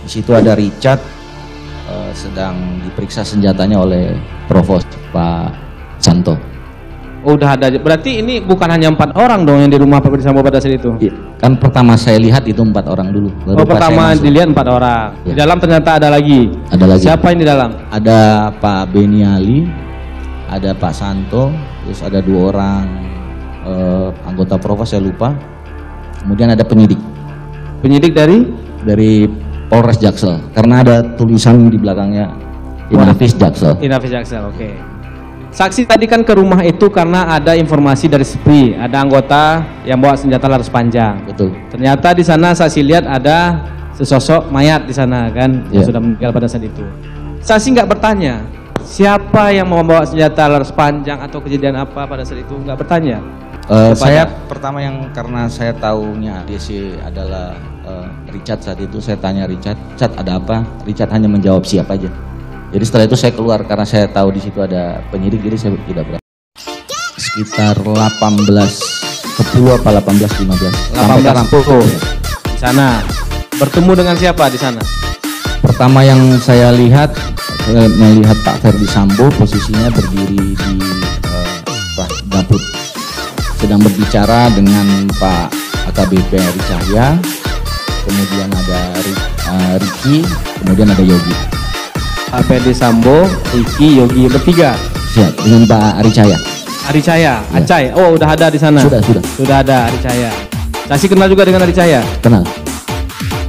Di situ ada Richard sedang diperiksa senjatanya oleh Provos Pak Santo. Oh, udah ada. Berarti ini bukan hanya 4 orang dong yang di rumah Pak Ferdi Sambo pada saat itu? Ya, kan pertama saya lihat itu 4 orang dulu. Oh, pertama dilihat 4 orang. Ya. Di dalam ternyata ada lagi. Ada lagi. Siapa yang di dalam? Ada Pak Beniali, ada Pak Santo, terus ada 2 orang anggota Provos, saya lupa. Kemudian ada penyidik. Penyidik dari Polres Jaksel, karena ada tulisan di belakangnya Inafis Jaksel. Inafis Jaksel, oke. Saksi tadi kan ke rumah itu karena ada informasi dari SPRI, ada anggota yang bawa senjata laras panjang. Betul. Ternyata di sana saksi lihat ada sesosok mayat di sana kan, yang sudah meninggal pada saat itu. Saksi nggak bertanya siapa yang membawa senjata laras panjang atau kejadian apa pada saat itu, nggak bertanya. Saya pertama yang karena saya tahunya ADC adalah Richard saat itu, saya tanya Richard ada apa? Richard hanya menjawab siap aja. Jadi setelah itu saya keluar karena saya tahu di situ ada penyidik, jadi saya tidak berani. Sekitar 18:10 apa 18:15. 18:10 di sana. Bertemu dengan siapa di sana? Pertama yang saya lihat, melihat Pak Ferdi Sambo posisinya berdiri di dapur, sedang berbicara dengan Pak AKBP Heri Cahya, kemudian ada Ricky, kemudian ada Yogi. Pak Ferdi Sambo, Ricky, Yogi, bertiga. Siap, dengan Pak Heri Cahya. Heri Cahya, ya. Acai, oh udah ada di sana. Sudah ada Heri Cahya. Saksi kenal juga dengan Heri Cahya? Kenal.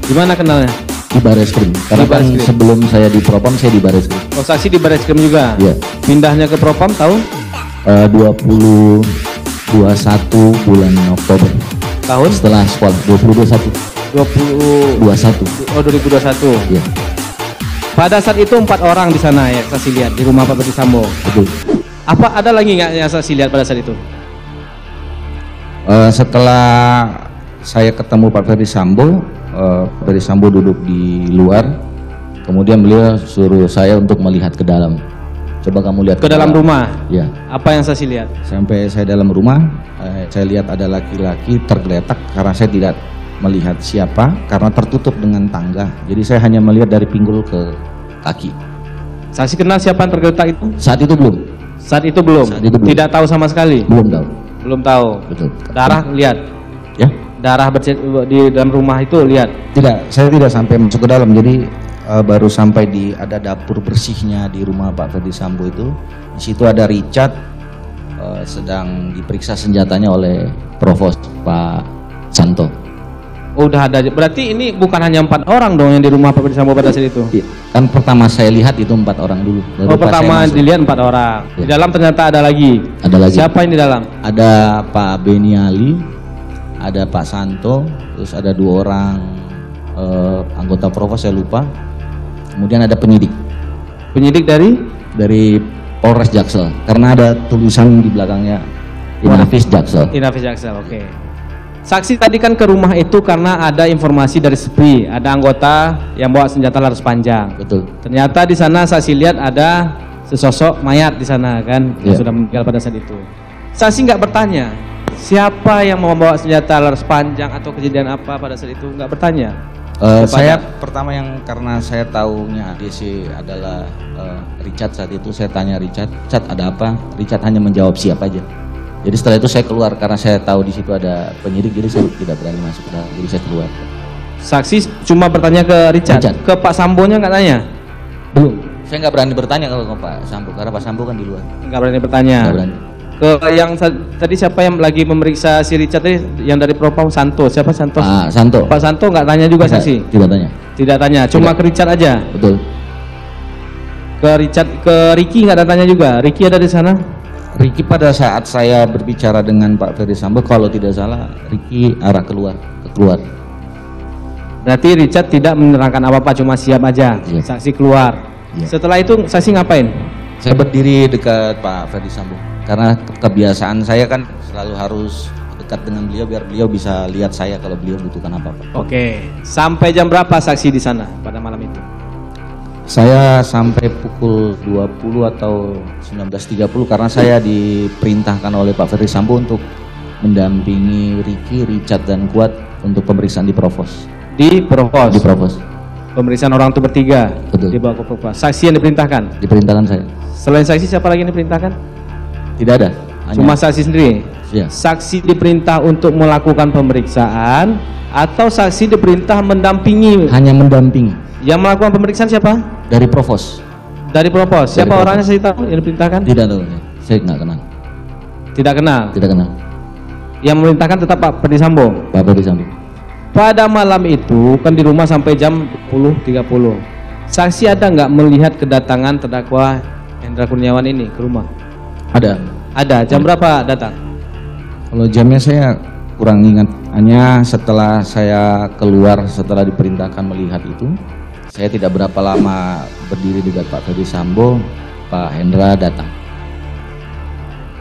Gimana kenalnya? Di Bareskrim. Karena kan sebelum saya di Propam, saya di Bareskrim. Oh, saksi di Bareskrim juga? Iya. Pindahnya ke Propam tahun? 2021 bulan Oktober. Tahun? Setelah sekolah, 2021. 2021. Oh, 2021. Iya. Pada saat itu 4 orang di sana ya saksi lihat di rumah Pak Ferdi Sambo. Betul. Apa ada lagi nggak yang saksi lihat pada saat itu? Setelah saya ketemu Pak Ferdi Sambo, Pak Ferdi Sambo duduk di luar, kemudian beliau suruh saya untuk melihat ke dalam. Coba kamu lihat ke dalam rumah. Ya. Apa yang saksi lihat? Sampai saya dalam rumah, saya lihat ada laki-laki tergeletak karena saya tidak melihat siapa karena tertutup dengan tangga. Jadi saya hanya melihat dari pinggul ke kaki. Saksi kenal siapa yang tergeletak itu? Saat itu belum. Saat itu belum. Tidak tahu sama sekali. Belum tahu. Belum tahu. Betul. Darah lihat. Ya. Darah di dalam rumah itu lihat. Tidak, saya tidak sampai masuk ke dalam. Jadi baru sampai di ada dapur bersihnya di rumah Pak Ferdi Sambo itu. Di situ ada Richard sedang diperiksa senjatanya oleh Provos Pak Santo. Oh, udah ada. Berarti ini bukan hanya 4 orang dong yang di rumah Pak Ferdi Sambo pada saat itu? Ya, kan pertama saya lihat itu 4 orang dulu. Oh, pertama dilihat 4 orang. Ya. Di dalam ternyata ada lagi. Ada lagi. Siapa yang di dalam? Ada Pak Beniali, ada Pak Santo, terus ada 2 orang anggota Provos, saya lupa. Kemudian ada penyidik. Penyidik dari Polres Jaksel, karena ada tulisan di belakangnya Inafis Jaksel. Inafis Jaksel, oke. Saksi tadi kan ke rumah itu karena ada informasi dari SPRI, ada anggota yang bawa senjata laras panjang. Betul. Ternyata di sana saksi lihat ada sesosok mayat di sana kan, yang sudah meninggal pada saat itu. Saksi nggak bertanya siapa yang membawa senjata laras panjang atau kejadian apa pada saat itu, nggak bertanya. Saya pertama yang karena saya tahunya ADC adalah Richard saat itu, saya tanya Richard ada apa? Richard hanya menjawab siap aja. Jadi setelah itu saya keluar karena saya tahu di situ ada penyidik, jadi saya tidak berani masuk ke dalam, jadi saya keluar. Saksi cuma bertanya ke Richard. Ke Pak Sambonya nggak tanya? Belum. Saya nggak berani bertanya kalau ke Pak Sambo karena Pak Sambo kan di luar. Nggak berani bertanya. Nggak berani. Ke yang tadi siapa yang lagi memeriksa si Richard tadi, yang dari Propam Santo, siapa Santo? Pak Santo. Pak Santo nggak tanya juga saksi? Tidak tanya. Tidak tanya, cuma ke Richard aja. Betul. Ke Richard, ke Ricky nggak ada tanya juga. Ricky ada di sana? Ricky pada saat saya berbicara dengan Pak Ferdi Sambo, kalau tidak salah Ricky arah keluar. Berarti Richard tidak menerangkan apa-apa, cuma siap aja. Iya. Saksi keluar. Iya. Setelah itu saksi ngapain? Saya berdiri dekat Pak Ferdi Sambo karena kebiasaan saya kan selalu harus dekat dengan beliau biar beliau bisa lihat saya kalau beliau butuhkan apa-apa. Oke. Sampai jam berapa saksi di sana pada malam itu? Saya sampai pukul 20 atau 19.30 karena saya diperintahkan oleh Pak Ferdi Sambo untuk mendampingi Ricky, Richard dan Kuat untuk pemeriksaan di Provos. Di Provos? Di Provos. Pemeriksaan orang itu bertiga. Betul. Dibawa ke Propos. Saksi yang diperintahkan. Diperintahkan saya. Selain saksi siapa lagi yang diperintahkan? Tidak ada. Cuma saksi sendiri. Ya. Saksi diperintah untuk melakukan pemeriksaan atau saksi diperintah mendampingi. Hanya mendampingi. Yang melakukan pemeriksaan siapa? Dari Provos. Dari Propos. Siapa Propos. orangnya saya tahu yang diperintahkan? Tidak tahu. Saya nggak kenal. Tidak kenal. Tidak kenal. Yang memerintahkan tetap Pak Perdisambo. Pak Perdisambo. Pada malam itu kan di rumah sampai jam 10.30. Saksi ada nggak melihat kedatangan terdakwa Hendra Kurniawan ini ke rumah? Ada. Ada. Jam berapa datang? Kalau jamnya saya kurang ingat. Hanya setelah saya keluar setelah diperintahkan melihat itu, saya tidak berapa lama berdiri dekat Pak Perdisambo, Pak Hendra datang.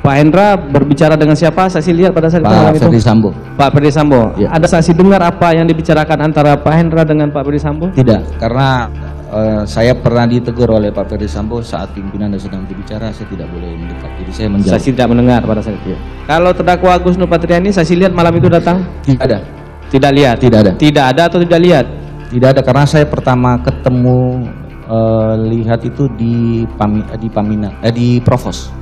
Pak Hendra berbicara dengan siapa? Saksi lihat pada saat malam Pak itu. Perdisambo. Pak Perdisambo. Ya. Ada saksi dengar apa yang dibicarakan antara Pak Hendra dengan Pak Perdisambo? Tidak, karena saya pernah ditegur oleh Pak Perdisambo saat pimpinan sedang berbicara, saya tidak boleh mendekat. Jadi saya menjauh. Saksi tidak mendengar pada saat itu. Kalau terdakwa Agus Nurpatria ini saksi lihat malam itu datang? Tidak ada. Tidak lihat. Tidak ada. Tidak ada atau tidak lihat? Tidak ada, karena saya pertama ketemu lihat itu di Provos.